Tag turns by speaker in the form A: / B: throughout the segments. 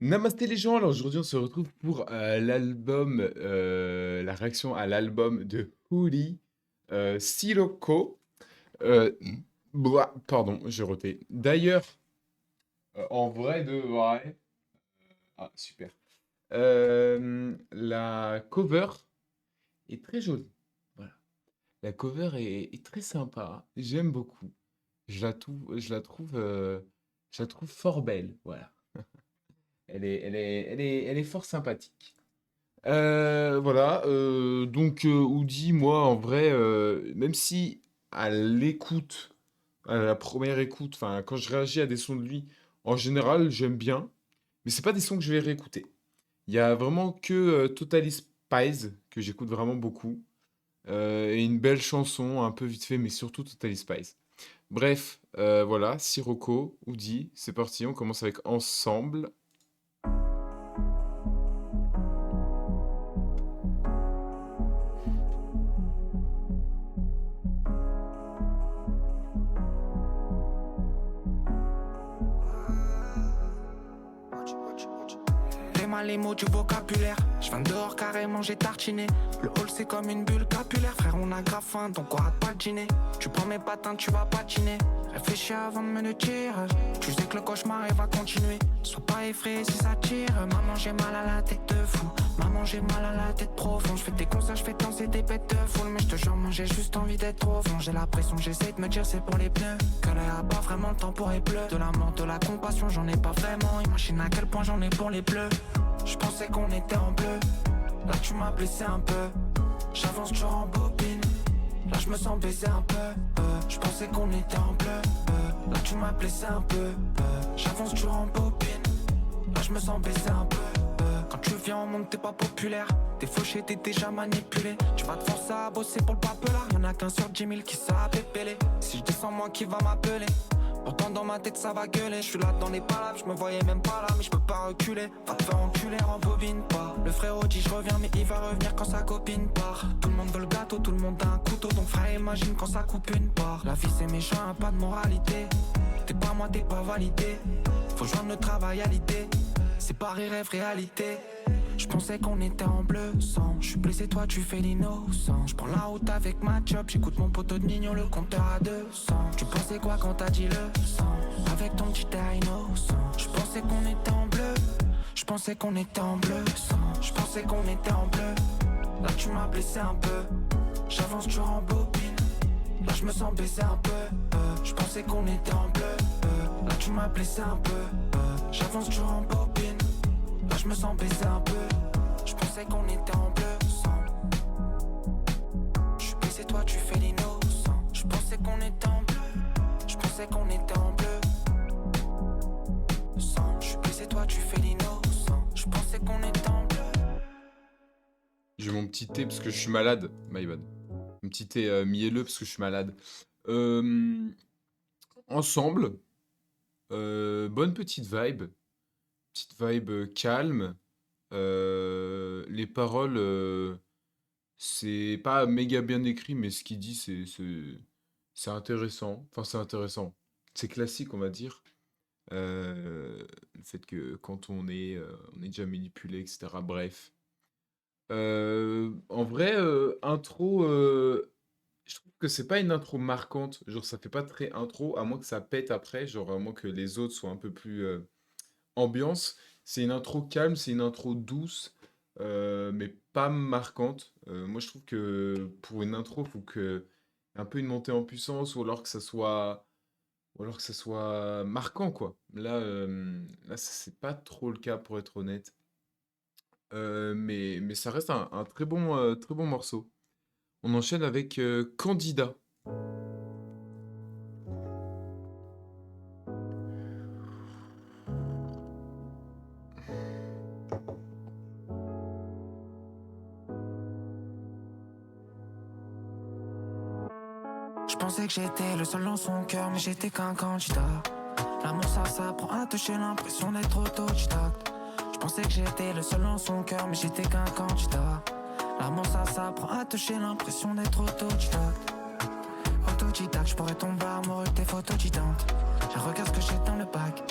A: Namasté les gens, alors aujourd'hui on se retrouve pour la réaction à l'album de Hoodie, Sirocco. Euh, Pardon, j'ai roté. D'ailleurs, en vrai de vrai, ah super, la cover est très jolie. Voilà. La cover est très sympa, j'aime beaucoup. Je la trouve fort belle, voilà. Elle est fort sympathique. Voilà, donc Woody, moi, en vrai, même si à l'écoute, à la première écoute, enfin, quand je réagis à des sons de lui, en général, j'aime bien, mais c'est pas des sons que je vais réécouter. Il y a vraiment que Totally Spies que j'écoute vraiment beaucoup, et une belle chanson, un peu vite fait, mais surtout Totally Spies. Bref, voilà, Sirocco, Woody, c'est parti, on commence avec Ensemble.
B: Les mal les mots du vocabulaire. Je viens dehors carrément j'ai tartiné. Le hall c'est comme une bulle capillaire. Frère on a grave faim donc on rate pas le dîner. Tu prends mes patins tu vas patiner. Réfléchis avant de me le dire. Tu sais que le cauchemar il va continuer. Sois pas effrayé si ça tire. Maman j'ai mal à la tête de fou. Maman j'ai mal à la tête profonde. Je fais des concerts, je fais danser des bêtes de foule. Mais je te jure moi j'ai juste envie d'être au fond. J'ai la pression, j'essaie de me dire c'est pour les pneus. Que là y a pas vraiment le temps pour les bleus. De la mort, de la compassion j'en ai pas vraiment. Imagine à quel point j'en ai pour les bleus. Je pensais qu'on était en bleu. Là tu m'as blessé un peu. J'avance toujours en bobine. Là je me sens baisé un peu. Je pensais qu'on était en bleu. Là tu m'as blessé un peu. J'avance toujours en bobine. Là je me sens baisé un peu. Quand tu viens au monde t'es pas populaire. T'es fauché, t'es déjà manipulé. Tu vas te forcer à bosser pour le papelar. Y'en a qu'un sur 10 000 qui savent pépeler. Si je descends moi qui va m'appeler. Pourtant dans ma tête ça va gueuler. Je suis là dans les palabres, je me voyais même pas là. Mais je peux pas reculer, va te faire enculer, rembobine pas. Le frérot dit je reviens mais il va revenir quand sa copine part. Tout le monde veut le gâteau, tout le monde a un couteau. Donc frère imagine quand ça coupe une part. La vie c'est méchant, hein, pas de moralité. T'es pas moi, t'es pas validé. Faut joindre le travail à l'idée. C'est pas rêve, réalité. Je pensais qu'on était en bleu sang. Je suis blessé, toi tu fais l'innocent. Je prends la route avec ma chop. J'écoute mon poteau de Nino, le compteur à 200. Tu pensais quoi quand t'as dit le sang? Avec ton petit air innocent. Je pensais qu'on était en bleu. Je pensais qu'on était en bleu sang. Je pensais qu'on était en bleu. Là tu m'as blessé un peu. J'avance toujours en bobine. Là je me sens baisé un peu. Je pensais qu'on était en bleu. Là tu m'as blessé un peu. J'avance toujours en bobine. Là je me sens baisé un peu. Je pensais qu'on était en bleu sang. Je suis baisé, toi tu fais l'innocent. Je pensais qu'on était en bleu. Je pensais qu'on était en bleu sang. Je suis baisé, toi tu fais l'innocent. Je pensais qu'on était en bleu.
A: J'ai mon petit thé parce que je suis malade, my bad. Un petit thé mielleux parce que je suis malade. Euh, Ensemble, bonne petite vibe calme. Les paroles, c'est pas méga bien écrit, mais ce qu'il dit, c'est intéressant. Enfin, c'est intéressant. C'est classique, on va dire. Le fait que quand on est déjà manipulé, etc. Bref. En vrai, intro, je trouve que c'est pas une intro marquante. Genre, ça fait pas très intro, à moins que ça pète après. Genre, à moins que les autres soient un peu plus ambiance. C'est une intro calme, c'est une intro douce, mais pas marquante. Moi, je trouve que pour une intro, il faut que un peu une montée en puissance, ou alors que ça soit marquant, quoi. Là, c'est pas trop le cas, pour être honnête. Mais ça reste un très bon morceau. On enchaîne avec Candida.
B: Je pensais que j'étais le seul dans son cœur, mais j'étais qu'un candidat. L'amour ça s'apprend à toucher, l'impression d'être autodidacte. Je pensais que j'étais le seul dans son cœur, mais j'étais qu'un candidat. L'amour ça s'apprend à toucher, l'impression d'être autodidacte. Autodidacte, je pourrais tomber amoureux de tes photos titantes. Je regarde ce que j'ai dans le bac.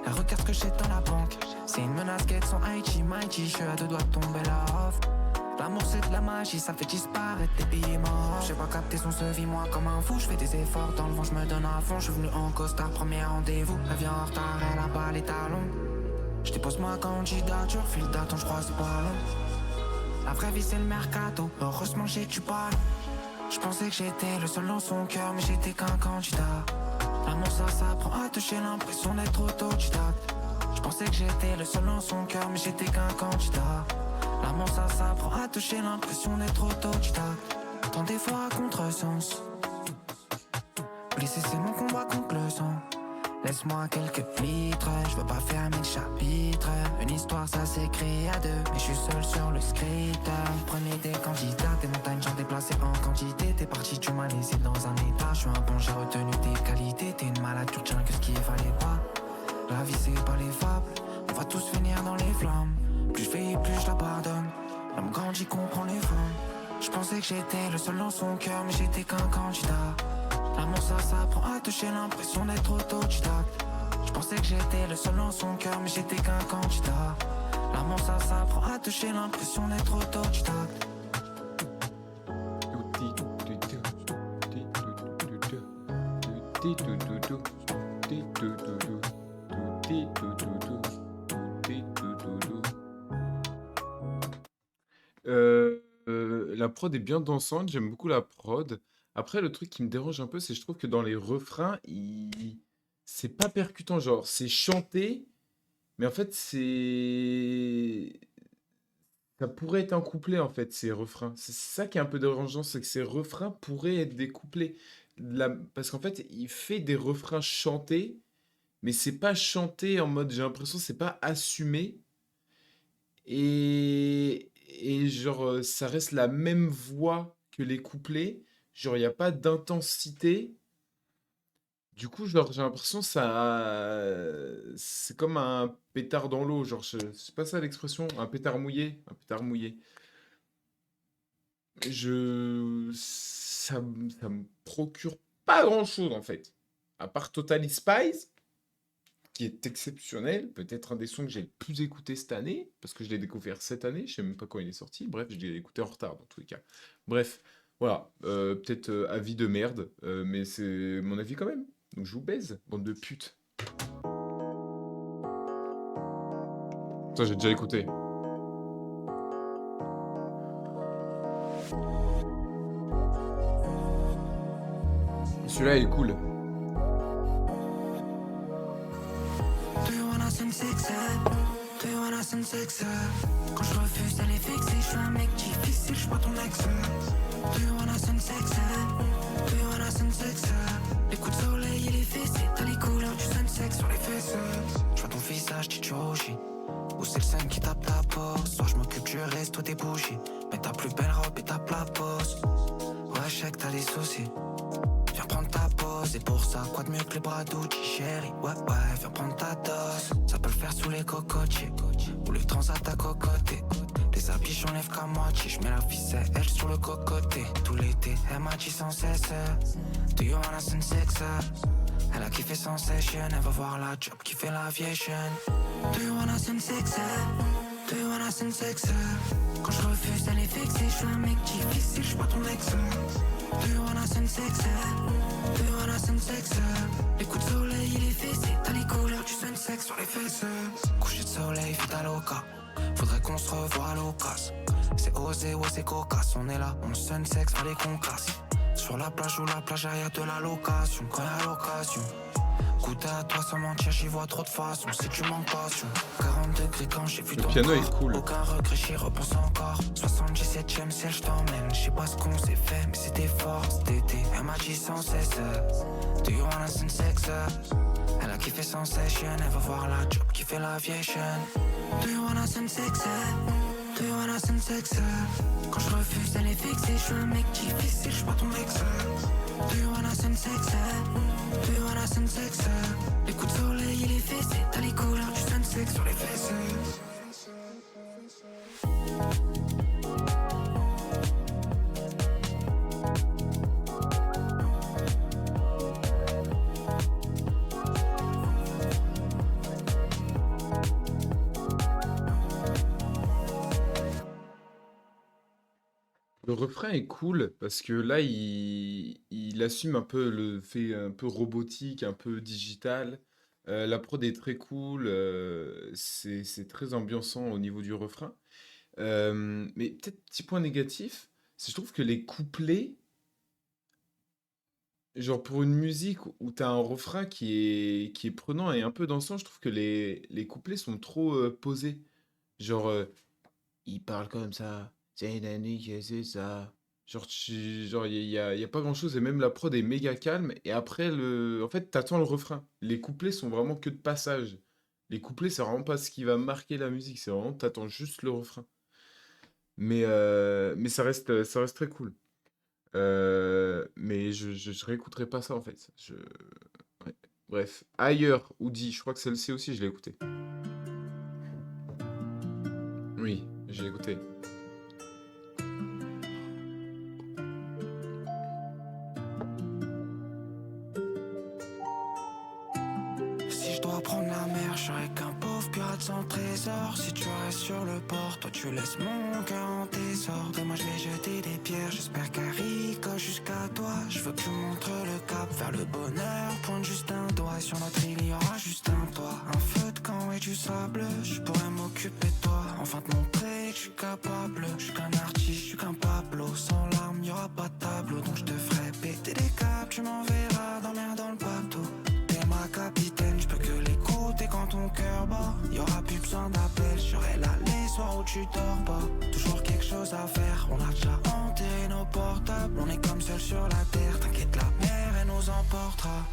B: Elle regarde ce que j'ai dans la banque. C'est une menace qu'elle son Haïti, Mighty. Je suis à deux doigts de tomber là off. L'amour c'est de la magie, ça fait disparaître des billets morts. J'ai pas capté son se vit moi comme un fou. Je fais des efforts dans le vent, je me donne à fond. Je suis venu en costard, premier rendez-vous. Elle vient en retard, elle a pas les talons. Je dépose ma candidature, file d'attente, je crois c'est pas long. La vraie vie c'est le mercato, heureusement j'ai du ballon. Je pensais que j'étais le seul dans son cœur, mais j'étais qu'un candidat. L'amour ça s'apprend à toucher, l'impression d'être autodidacte. Je pensais que j'étais le seul dans son cœur, mais j'étais qu'un candidat. L'amour ça s'apprend à toucher, l'impression d'être autodidacte. Tant des fois à contresens. Blessé c'est mon combat contre le sang. Laisse-moi quelques litres, je veux pas faire 1000 chapitres. Une histoire ça s'écrit à deux, mais je suis seul sur le script. Prenez des candidats, des montagnes j'en déplacé en quantité. T'es parti, tu m'as laissé dans un état. Je suis un bon, j'ai retenu tes qualités. T'es une malade, tu retiens que ce qu'il fallait pas. La vie c'est pas les fables, on va tous finir dans les flammes. Plus je fais, plus je l'abandonne. L'homme grandit, comprend les femmes. Je pensais que j'étais le seul dans son cœur, mais j'étais qu'un candidat. L'amour ça s'apprend à toucher, l'impression d'être autodidacte. Je pensais que j'étais le seul dans son cœur, mais j'étais qu'un candidat. L'amour ça s'apprend à toucher, l'impression d'être autodidacte.
A: La prod est bien dansante, j'aime beaucoup la prod. Après, le truc qui me dérange un peu, c'est je trouve que dans les refrains, c'est pas percutant, genre c'est chanté, mais en fait ça pourrait être un couplet en fait, ces refrains. C'est ça qui est un peu dérangeant, c'est que ces refrains pourraient être des couplets. Parce qu'en fait, il fait des refrains chantés, mais c'est pas chanté en mode, j'ai l'impression, c'est pas assumé. Et genre, ça reste la même voix que les couplets. Genre, il n'y a pas d'intensité. Du coup, genre, j'ai l'impression ça, c'est comme un pétard dans l'eau. Genre, c'est pas ça l'expression? Un pétard mouillé? Un pétard mouillé. Ça me procure pas grand-chose, en fait. À part Totally Spies, qui est exceptionnel, peut-être un des sons que j'ai le plus écouté cette année, parce que je l'ai découvert cette année, je sais même pas quand il est sorti, bref, je l'ai écouté en retard dans tous les cas. Bref, voilà, peut-être avis de merde, mais c'est mon avis quand même. Donc je vous baise, bande de putes. Ça, j'ai déjà écouté. Celui-là, il est cool.
B: Quand je refuse d'aller fixer, je suis un mec difficile, je suis pas ton ex. Do you wanna some sex? Do you wanna some sex? Les coups de soleil et les fessées, t'as les couleurs du sunset sur les fesses. Je vois ton visage, tu rougis. Ou c'est le sein qui tape ta peau. Soit je m'occupe du reste, toi t'es bougie. Mais ta plus belle robe et ta plat pose. Ouais, je sais que t'as des soucis. Viens prendre ta pause, et pour ça, quoi de mieux que les bras d'Uchi, chérie. Ouais, viens prendre ta dose. Ça peut le faire sous les cocotiers, ou le transat à cocoter. Les habits j'enlève qu'à moitié, je mets la ficelle, elle sur le cocoté. Tout l'été, elle m'a dit sans cesse. Do you wanna some sex? Elle a kiffé Sensation, elle va voir la job qui fait l'aviation. Do you wanna some sex? Do you wanna some sex? Quand je refuse d'aller fixer, je suis un mec difficile, je suis pas ton ex. Do you wanna some sex? Do you wanna some sex? Les coups de soleil et les fessées, t'as les couleurs du sunset sur les fesses. Coucher de soleil, vida loca. Faudrait qu'on se revoie à l'occasion. C'est osé, ouais c'est cocasse. On est là, on sunset, fallait qu'on casse. Sur la plage ou la plage arrière de la location. Quand y'a l'occasion. Goûter à toi sans mentir, j'y vois trop de façons. Si tu manques passion. 40 degrés quand j'ai vu
A: Le
B: ton
A: piano
B: corps.
A: est cool.
B: Aucun regret, j'y repense encore. 77ème ciel, je t'emmène. Je sais pas ce qu'on s'est fait, mais c'était fort cet été. Elle m'a dit sans cesse. Do you wanna some sex? Elle a kiffé Sensation, elle va voir la job qui fait l'aviation. Do you wanna some sex? Do you wanna some sex? Quand je refuse d'aller fixer, je suis un mec difficile, je suis pas ton ex. Do you wanna some sex? Do you wanna some sex? Les coups de soleil et les fessées, t'as les couleurs du sunset sur les fesses.
A: Le refrain est cool parce que là, il assume un peu le fait un peu robotique, un peu digital. La prod est très cool, c'est très ambiançant au niveau du refrain. Mais peut-être petit point négatif, c'est que je trouve que les couplets, genre pour une musique où t'as un refrain qui est prenant et un peu dansant, je trouve que les couplets sont trop posés. Genre, il parle comme ça, c'est Danick, c'est ça. Genre y a pas grand-chose et même la prod est méga calme. Et après, en fait, t'attends le refrain. Les couplets sont vraiment que de passage. Les couplets, c'est vraiment pas ce qui va marquer la musique, c'est vraiment, t'attends juste le refrain. Mais ça reste très cool. Mais je réécouterai pas ça en fait. Ouais. Bref, ailleurs, Oudi, je crois que celle-ci aussi, je l'ai écoutée. Oui, j'ai écouté.
B: Si je dois prendre la mer, je serai qu'un pauvre pirate sans trésor. Si tu restes sur le port, toi tu laisses mon cœur en désordre. Et moi je vais jeter des pierres, j'espère qu'elle ricoche jusqu'à toi. Je veux que tu montres le cap vers le bonheur. Pointe juste un doigt, sur notre île il y aura juste un toit. Un feu de camp et du sable, je pourrais m'occuper de toi. Enfin te montrer que je suis capable. Je suis qu'un artiste, je suis qu'un Pablo. Sans larmes, il y aura pas de tableau. Donc je te ferai péter des câbles, tu m'enverras dormir dans le bateau. Ma capitaine, je peux que l'écouter quand ton cœur bat. Y'aura plus besoin d'appel, je serai là les soirs où tu dors pas. Toujours quelque chose à faire, on a déjà enterré nos portables. On est comme seul sur la terre, t'inquiète la mer elle nous emportera.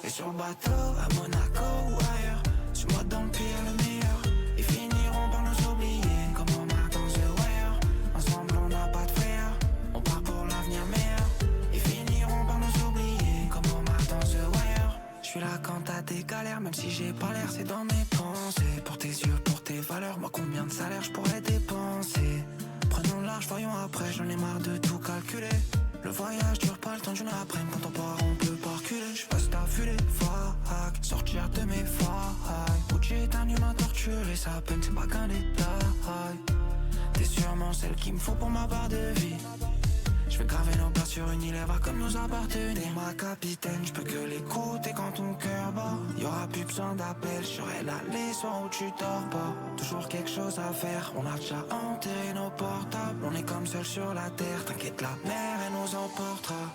B: Et sur le bateau, à Monaco ou ailleurs, suis-moi dans le pire, le meilleur. Ils finiront par nous oublier, comme on marque dans The Wire. Ensemble on n'a pas de frère, on part pour l'avenir meilleur. Ils finiront par nous oublier, comme on marque dans The Wire. Je suis là quand t'as des galères, même si j'ai pas l'air, c'est dans mes pensées. Pour tes yeux, pour tes valeurs, moi combien de salaires je pourrais dépenser. Prenons large, voyons après, j'en ai marre de tout calculer. Le voyage dure pas le temps d'une après, quand on part on peut pas reculer. Je passe ta vu les vagues, sortir de mes failles. Où tu es un humain torturé, sa peine c'est pas qu'un détail. T'es sûrement celle qu'il me faut pour ma barre de vie. Je vais graver nos pas sur une île, elle va comme nous appartenir. T'es ma capitaine, je peux que l'écouter quand ton cœur bat. Y'aura plus besoin d'appel, je serai là les soirs où tu dors pas. Toujours quelque chose à faire, on a déjà enterré nos portables. On est comme seul sur la terre, t'inquiète la mer elle nous emportera.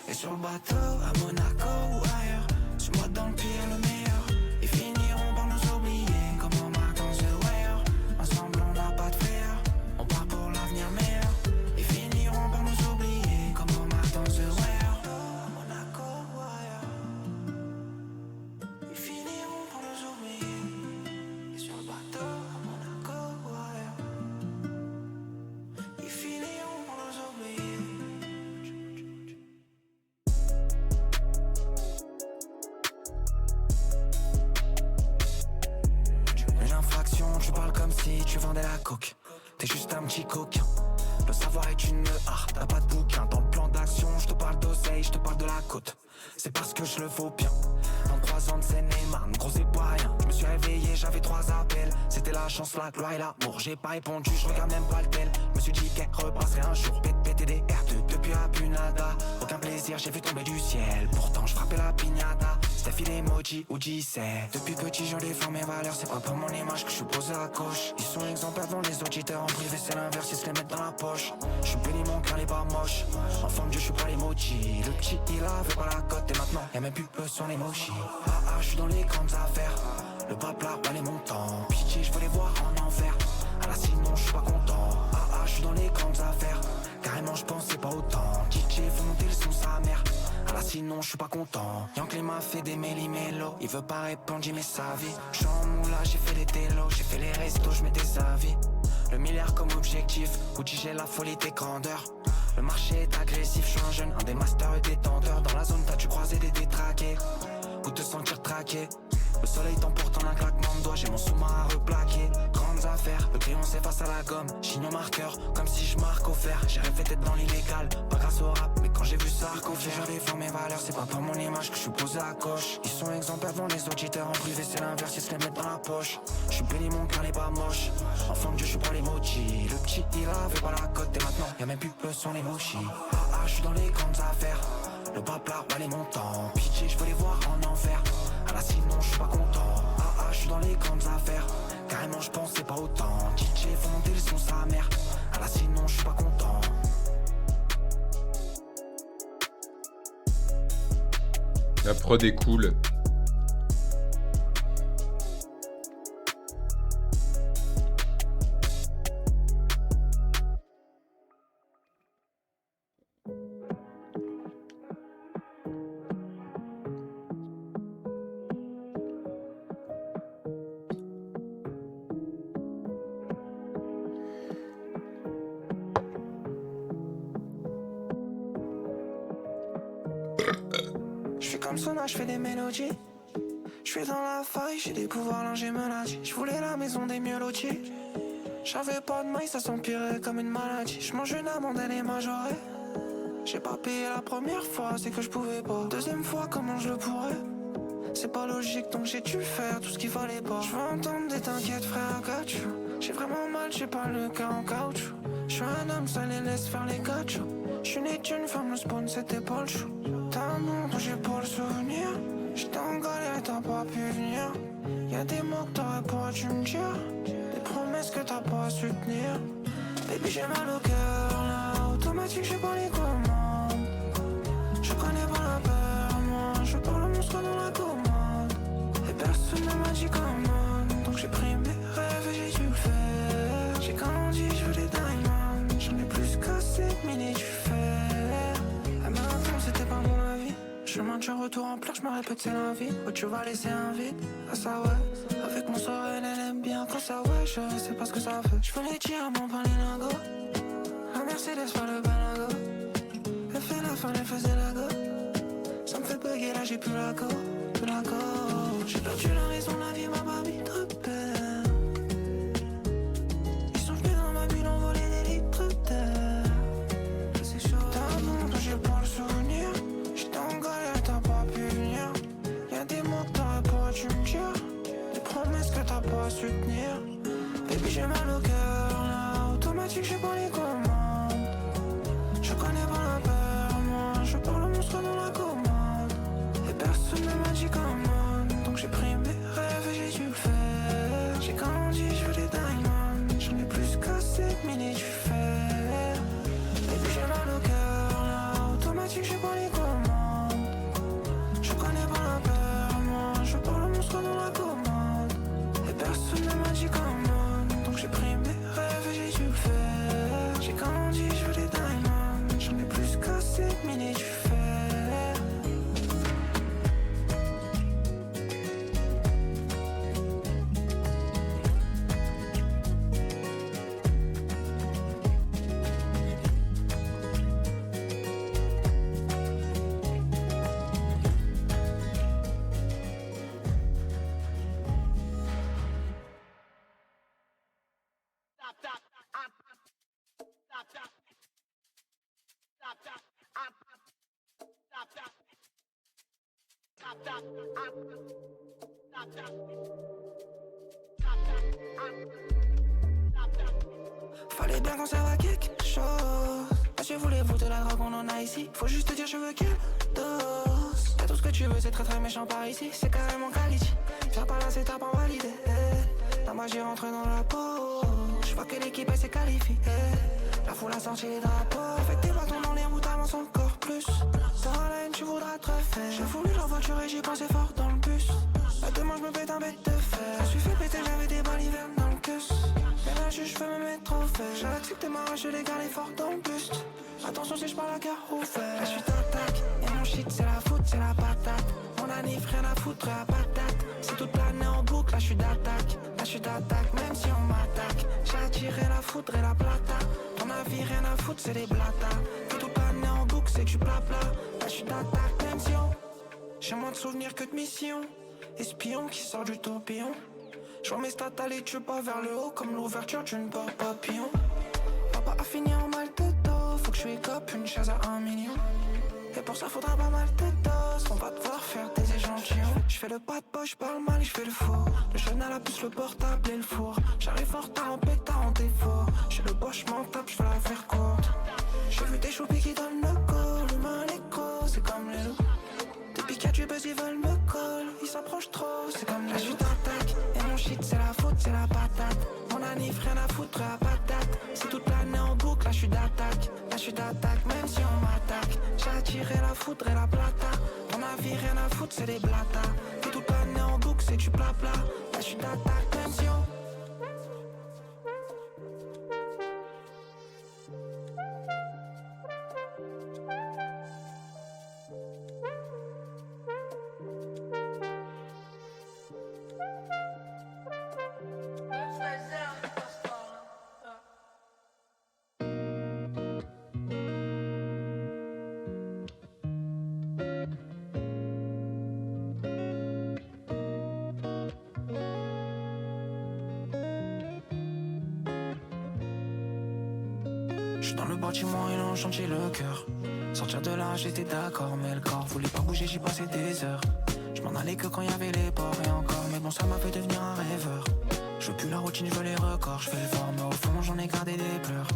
B: Et sur le bateau, à Monaco ou ailleurs, suis-moi dans le pire, le meilleur. Ils finiront par nous oublier, comme on marque dans The Wire. Ensemble on n'a pas de frère, on part pour l'avenir meilleur. Tu parles comme si tu vendais la coke. T'es juste un petit coquin. Le savoir est une art, t'as pas de bouquin. Dans le plan d'action, je te parle d'oseille, je te parle de la côte. C'est parce que je le vaux bien. 23 ans de Seine-et-Marne, gros c'est pas rien. Je me suis réveillé, j'avais 3 appels. C'était la chance, la gloire et l'amour. J'ai pas répondu, je regarde même pas le tel. Je me suis dit qu'elle rebrasserait un jour. PTDR2 depuis à Punada. Aucun plaisir, j'ai vu tomber du ciel. Pourtant je frappais la piñata. Steph il emoji ou c'est. Depuis petit je défends mes valeurs. C'est pas pour mon image que je suis posé à gauche. Ils sont exemplaires devant les auditeurs. En privé c'est l'inverse, ils se les mettent dans la poche. Je suis béni, mon cœur n'est pas moche. En forme Dieu, je suis pas l'emoji. Le petit il avait pas la cote et maintenant y'a même plus le son emoji. Je suis dans les grandes affaires. Le blabla, ouais les montants. Pitié, je veux les voir en enfer. Sinon je suis pas content. Je suis dans les grandes affaires. Carrément je pensais pas autant. DJ faut monter le son sa mère. Sinon je suis pas content. Yankee m'a fait des méli-mélos. Il veut pas répondre, j'y mets sa vie. J'suis en moula, j'ai fait les télos. J'ai fait les restos, j'mets des avis. Le milliard comme objectif. Gucci j'ai la folie des grandeurs. Le marché est agressif, je suis un jeune, un des masters et détenteurs. Dans la zone t'as dû croiser des détraqués ou te sentir traqué. Le soleil t'emporte en un claquement de doigts, j'ai mon sous-marin à replaquer. Grandes affaires, le crayon s'efface à la gomme. Chine au marqueur, comme si je marque au fer. J'ai rêvé d'être dans l'illégal, pas grâce au rap, mais quand j'ai vu ça, confier, je défends mes valeurs. C'est pas pour mon image que je suis posé à gauche. Ils sont exemplaires devant les auditeurs, en privé c'est l'inverse, ils se les mettent dans la poche. Je suis béni, mon cœur n'est pas moche. Enfant de Dieu, je suis pas l'emoji. Le petit il avait pas la cote et maintenant y'a même plus le son emoji. Je suis dans les grandes affaires. Le blabla, bah les montants. Pitié, je veux les voir en enfer. Sinon, je suis pas content. Je suis dans les grandes affaires. Carrément, je pensais pas autant. DJ, faut monter le son sa mère. Sinon, je suis pas content.
A: La prod est cool.
B: Je fais des mélodies. Je suis dans la faille, j'ai des pouvoirs, là j'ai maladie. Je voulais la maison des mieux lotis. J'avais pas de maille, ça s'empirait comme une maladie. Je mange une amande, elle est majorée. J'ai pas payé la première fois, c'est que je pouvais pas. Deuxième fois, comment je le pourrais? C'est pas logique, donc j'ai dû faire tout ce qu'il fallait pas. Je veux entendre des t'inquiètes, frère, gâteau. J'ai vraiment mal, j'ai pas le cas en caoutchouc. Je suis un homme, ça les laisse faire les gâteaux. Je suis né d'une femme, le spawn c'était pas le chou. T'as un nom dont j'ai pas le souvenir. J'étais en galère, t'as pas pu venir. Y'a des mots que t'aurais pas dû me dire. Des promesses que t'as pas su tenir. Baby j'ai mal au cœur là. Automatique j'ai pas les commandes. Je connais pas la peur moi. Je parle au monstre dans la commande. Et personne ne m'a dit comment. Donc j'ai pris mes rêves et j'ai dû le faire. J'ai grandi, je veux des diamonds. J'en ai plus cassé que mini du fer. À ma enfance c'était pas mon avis. Chemin de retour en pleurs, je me répète c'est la vie. Oh tu vas laisser un vide, ah ça ouais. Avec mon sourire elle aime bien quand ça ouais. Je sais pas ce que ça fait. Je veux les diamants par les lingots. La Mercedes par le balago. Elle fait la fin, elle faisait la go. Ça me fait bugger là j'ai plus la go. Plus la go. J'ai perdu la raison, la vie m'a pas mis de peine. Ils sont venus dans ma bulle, envoler des litres d'air. C'est chaud. T'as un nom dont j'ai pas le souvenir. J'étais en galère, t'as pas pu venir. Y'a des mots que t'aurais pas dû me dire. Des promesses que t'as pas su tenir. Baby j'ai mal au cœur là. Automatique j'ai pas les commandes. Je connais pas la peur moi. Je parle au monstre dans la commande. Et personne ne m'a dit comment. Donc j'ai pris mes rêves et j'ai dû le faire. J'ai grandi, je veux des diamonds. J'en ai plus cassé que mini du fer. Baby j'ai mal au cœur là. Automatique j'ai pas les commandes. Je connais pas la peur moi. Je parle au monstre dans la commande. Et personne ne m'a dit comment. Donc j'ai pris mes rêves et j'ai dû le faire. J'ai grandi, je veux des diamonds. J'en ai plus cassé que mini du fer. Fallait bien qu'on serve à quelque chose. Monsieur voulez-vous de la drogue, on en a ici. Faut juste te dire je veux quelle dose. Y'a tout ce que tu veux, c'est très très méchant par ici. C'est carrément quality. Viens pas là, c'est ta pas validé. La magie rentre dans la peau. Je vois que l'équipe elle s'est qualifiée. La foule a sorti les drapeaux. Avec tes bâtons dans les roues, t'avances encore plus. Dans la haine, tu voudras te refaire. J'ai voulu leur voiture et j'y pensais fort dans le bus. Là demain je me pète un bête de fer. Je suis fait péter, j'avais des balles hiverne dans le cus. Mais là je veux me mettre trop fait. J'ai accepté ma rage, je les garde fort dans le buste. Attention si je parle à cœur ouvert. Là je suis d'attaque, et mon shit c'est la foot, c'est la patate. Mon anif, rien à foutre, la patate. C'est toute l'année en boucle, là je suis d'attaque. Là je suis d'attaque, même si on m'attaque. J'ai attiré la foudre et la plata. Ton avis, rien à foutre, c'est des blatas. C'est toute l'année en boucle, c'est du blabla. Là je suis d'attaque, même si on... J'ai moins de souvenirs que de missions. Espion qui sort du tourbillon. Je vois mes stats aller tu pas vers le haut. Comme l'ouverture d'une porte papillon. Papa a fini en mal de dos. Faut que je lui écope une chaise à 1 million. Et pour ça faudra pas mal de doses. On va devoir faire des échantillons. Je fais le pas de poche, je parle mal, je fais le faux. Le jeune à la puce, le portable et le four. J'arrive en retard, en pétard, en défaut. J'ai le boche, m'en tape, je vais la faire courte. J'ai vu des choupis qui donnent le go. L'humain, l'écho, c'est comme les loups. Depuis qu'il y a du buzz, ils veulent me coller. Ils s'approchent trop, c'est comme la chute d'attaque. Et mon shit, c'est la faute, c'est la patate. Mon anif, rien à foutre, la patate. C'est toute l'année en boucle, là je suis d'attaque. Là je suis d'attaque, même si on m'attaque. J'ai attiré la foudre et la plata. Mon avis, rien à foutre, c'est des blatas. Et toute l'année en boucle, c'est du blabla. Là je suis d'attaque, même si on... J'suis dans le bâtiment et l'on chantier le cœur. Sortir de là j'étais d'accord, mais le corps voulait pas bouger, j'y passais des heures. Je m'en allais que quand y avait les ports et encore, mais bon ça m'a fait devenir un rêveur. Je veux plus la routine, je veux les records, je fais le fort, mais au fond j'en ai gardé des pleurs.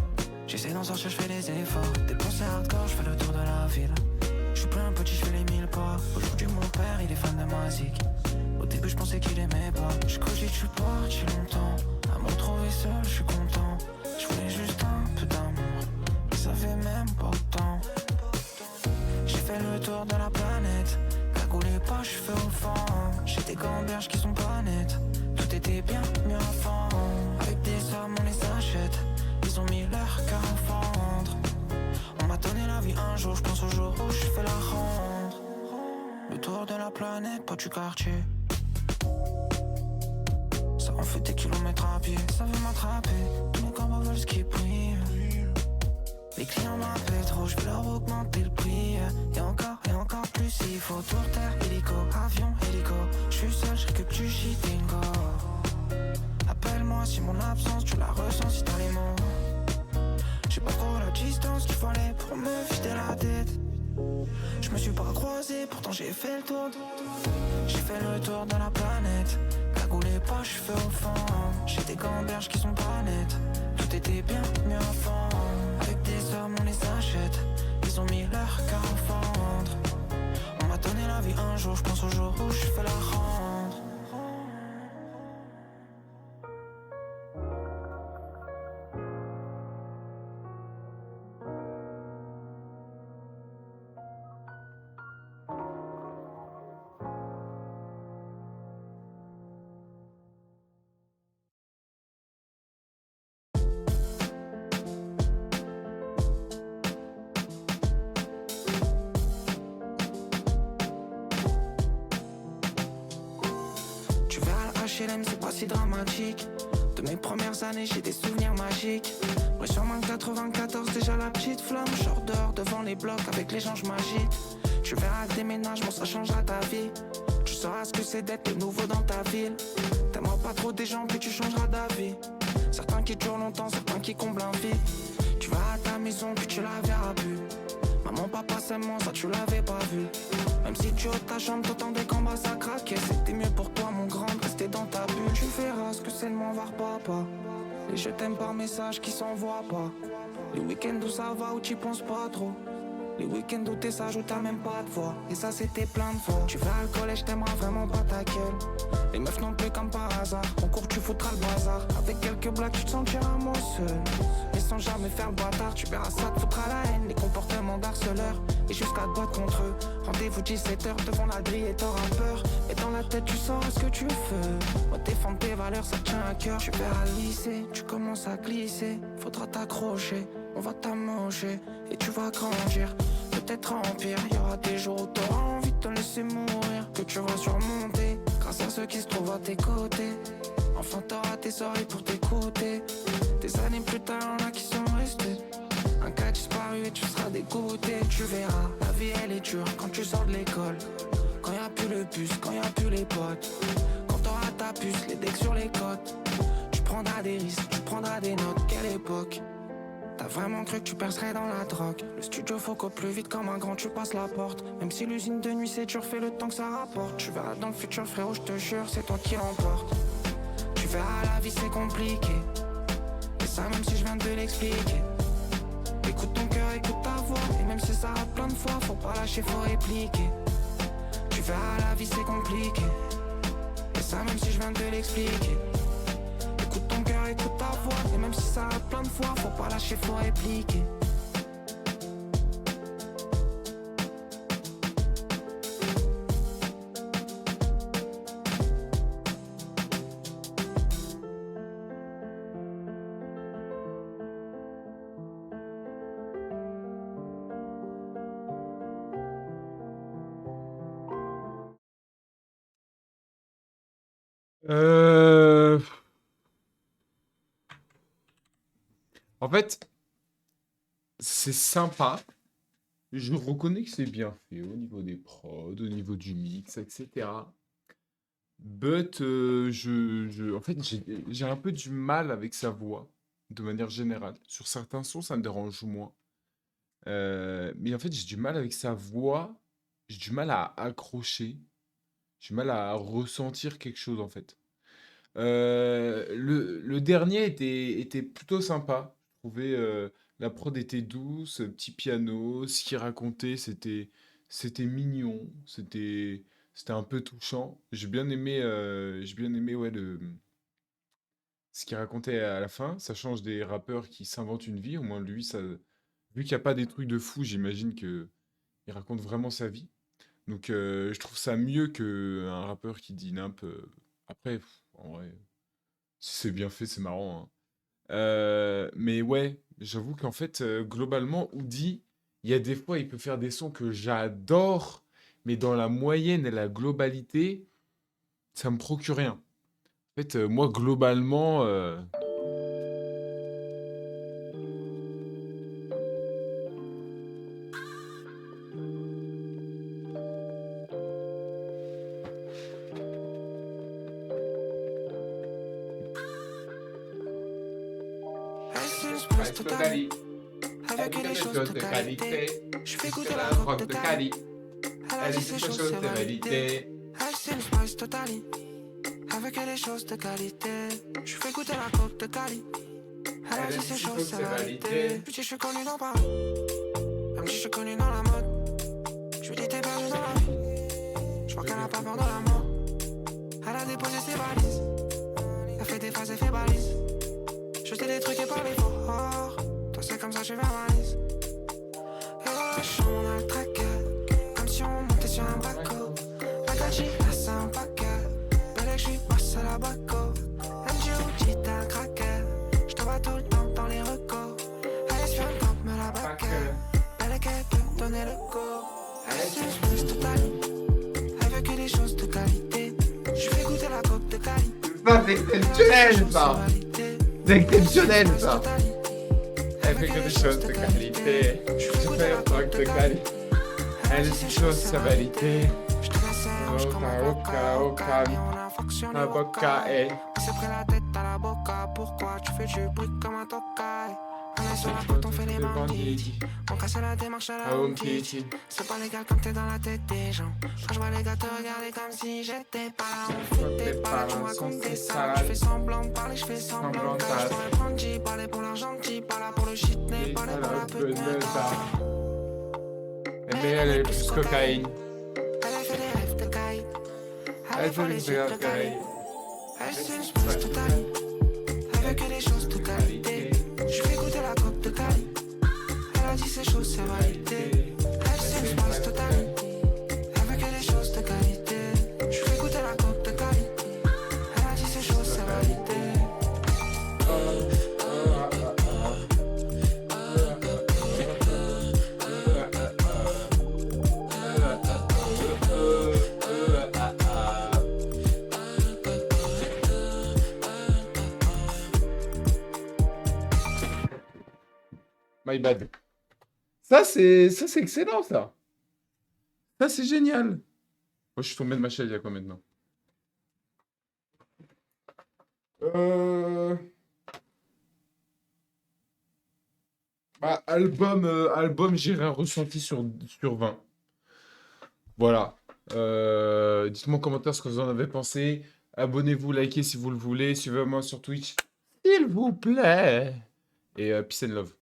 B: J'essaie d'en sortir, je fais des efforts. Dépenser hardcore, je fais le tour de la ville. Je suis plus un petit, je fais les 1000 pas. Aujourd'hui mon père il est fan de musique. Au début je pensais qu'il aimait pas. Je cogite, je suis parti longtemps. À me retrouver seul, je suis content. Je voulais juste un peu d'amour, mais ça fait même pas autant. J'ai fait le tour de la planète. Cagoulé pas, cheveux au fond. J'ai des gamberges qui sont pas nettes. Tout était bien mieux avant. Avec des hommes on les achète. Ils ont mis leur cœur à fendre. On m'a donné la vie un jour, je pense au jour où je fais la rendre. Le tour de la planète, pas du quartier. Ça en fait des kilomètres à pied. Ça veut m'attraper, tous mes combats veulent skipper. Les clients m'appellent trop, je vais leur augmenter le prix. Et encore plus, il faut tour terre, hélico, avion, hélico. Je suis seul, je récupère du shit, bingo. Appelle-moi si mon absence, tu la ressens si t'as les mots. J'ai pas trop la distance qu'il fallait pour me vider la tête. Je me suis pas croisé, pourtant j'ai fait le tour. J'ai fait le tour de la planète. Cagoulé pas, cheveux au fond. J'ai des gamberges qui sont pas nettes. Tout était bien mieux avant. Avec des hommes on les achète. Ils ont mis leur cœur à fendre. On m'a donné la vie un jour, je pense au jour où je fais la rendre. HLM c'est pas si dramatique. De mes premières années j'ai des souvenirs magiques. Pression en 94 déjà la petite flamme. Genre dehors devant les blocs avec les gens je m'agite. Tu verras le déménagement ça changera ta vie. Tu sauras ce que c'est d'être le nouveau dans ta ville. T'aimeras pas trop des gens puis tu changeras d'avis. Certains qui durent longtemps, certains qui comblent un vide. Tu vas à ta maison puis tu la verras plus. Maman, papa, c'est moi, ça tu l'avais pas vu. Même si tu ôtes ta chambre, t'entendais qu'en bas ça craquait. C'était mieux pour toi, mon grand, de rester dans ta bulle. Tu verras ce que c'est le moins voir papa. Les je t'aime par message qui s'envoient pas. Les week-ends où ça va, où tu penses pas trop. Les week-ends où t'es sage, où t'as même pas de voix. Et ça c'était plein de fois. Tu vas au collège, t'aimeras vraiment pas ta gueule. Les meufs non plus comme par hasard. En cours tu foutras le bazar. Avec quelques blagues tu te sentiras moins seul. Mais sans jamais faire le bâtard. Tu verras ça te foutra la haine. Les comportements d'harceleurs. Et jusqu'à te battre contre eux. Rendez-vous 17h devant la grille et t'auras peur. Et dans la tête tu sauras ce que tu veux. Moi défendre tes valeurs ça te tient à cœur. Tu verras le lycée, tu commences à glisser. Faudra t'accrocher, on va t'amocher. Et tu vas grandir, peut-être en pire. Y'aura des jours où t'auras envie de te laisser mourir. Que tu vas surmonter, grâce à ceux qui se trouvent à tes côtés. Enfin t'auras tes oreilles pour t'écouter. Des années plus tard y'en a qui sont restés. Un cas disparu et tu seras dégoûté. Tu verras, la vie elle est dure quand tu sors de l'école. Quand y a plus le bus, quand y a plus les potes. Quand t'auras ta puce, les decks sur les côtes. Tu prendras des risques, tu prendras des notes, quelle époque. T'as vraiment cru que tu percerais dans la drogue. Le studio faut qu'au plus vite comme un grand tu passes la porte. Même si l'usine de nuit c'est dur, fais le temps que ça rapporte. Tu verras dans le futur frérot, je te jure, c'est toi qui l'emporte. Tu verras la vie c'est compliqué. Et ça même si je viens de l'expliquer. Écoute ton cœur, écoute ta voix. Et même si ça rate plein de fois, faut pas lâcher, faut répliquer. Tu verras la vie c'est compliqué. Et ça même si je viens de l'expliquer. Écoute ton cœur, écoute ta voix. Et même si ça rate plein de fois, faut pas lâcher, faut répliquer.
A: Euh, En fait, c'est sympa. Je reconnais que c'est bien fait au niveau des prods, au niveau du mix, etc. But, en fait, j'ai un peu du mal avec sa voix, de manière générale. Sur certains sons, ça me dérange moins. Mais en fait, j'ai du mal avec sa voix. J'ai du mal à accrocher. J'ai du mal à ressentir quelque chose, en fait. Le dernier était plutôt sympa. Je trouvais la prod était douce, petit piano, ce qu'il racontait, c'était mignon, c'était un peu touchant. J'ai bien aimé ouais, ce qu'il racontait à la fin. Ça change des rappeurs qui s'inventent une vie. Au moins, lui, ça, vu qu'il n'y a pas des trucs de fou, j'imagine que il raconte vraiment sa vie. Donc, je trouve ça mieux qu'un rappeur qui dit nimp. Après, en vrai. Si c'est bien fait, c'est marrant, hein. Mais ouais, j'avoue qu'en fait, globalement, Woody, il y a des fois, il peut faire des sons que j'adore, mais dans la moyenne et la globalité, ça me procure rien. En fait, moi, globalement,
B: Space Totally, avec des choses de qualité. Je fais goûter la robe de Cali. Elle a dit ces choses, c'est validé. C'est une Spice Totally, avec des choses de qualité. Je fais goûter la coque de Cali. Elle a dit ces choses, c'est validé. Puis je suis connu dans Paris, même si je suis connu dans la mode. Je lui dis t'es perdu dans la vie, je crois qu'elle a pas peur de la mort. Elle a déposé ses valises, elle fait des phrases, elle fait balise. Je dis des trucs et parler fort. Toi c'est comme ça je verbalise. Et dans la chambre on a le tracker, comme si on montait sur un bateau. La gadji, là c'est un paquet. Belle je suis boss à la baco. MJ dit t'es un cracker. Je te vois tout le temps dans les recos. Elle est sur une camp, me la baque. Elle est qu'elle peut donner le go. Elle est sur une Space Totally, avec des choses de qualité. Je fais goûter la coque de Cali.
A: ça, c'est exceptionnel, ça! C'est exceptionnel, ça! Elle fait que des choses de qualité. Je fais un truc de qualité. Elle dit des choses de validé.
B: Je te laisse, je comme un avocat. Et on a fonctionné au
A: Avocat, eh.
B: on s'est pris la tête à la boca. Pourquoi tu fais du bruit comme un tokai? On est sur la porte, on fait les bandits. On casse la démarche à la home kitty. C'est pas légal comme t'es dans la tête des gens. Quand je vois les gars te regarder comme si j'étais pas là. On foutait pas là, tu me racontes des salades. Je fais semblant de parler, je fais semblant de cacher. Je pourrais prendre J, parler pour l'argent, J, pas là pour le shit, n'est pas là pour la pute,
A: Mais elle est plus cocaïne.
B: Elle a fait des rêves de caille.
A: Elle fait des rêves de caille.
B: Elle c'est une Space Totally, avec des choses de qualité. Je fais goûter la coque de Cali. Elle a dit ces choses, c'est validé. Elle c'est une Space Totally, avec des choses de qualité. Je fais goûter la coque de Cali. Elle a dit ces choses, c'est validé.
A: My bad. Ça, c'est excellent, ça. Ça, c'est génial. Moi, je suis tombé de ma chaise il y a quoi maintenant? Euh... Ah, album, j'irai un ressenti sur 20. Voilà. Dites-moi en commentaire ce que vous en avez pensé. Abonnez-vous, likez si vous le voulez. Suivez-moi sur Twitch, s'il vous plaît. Et peace and love.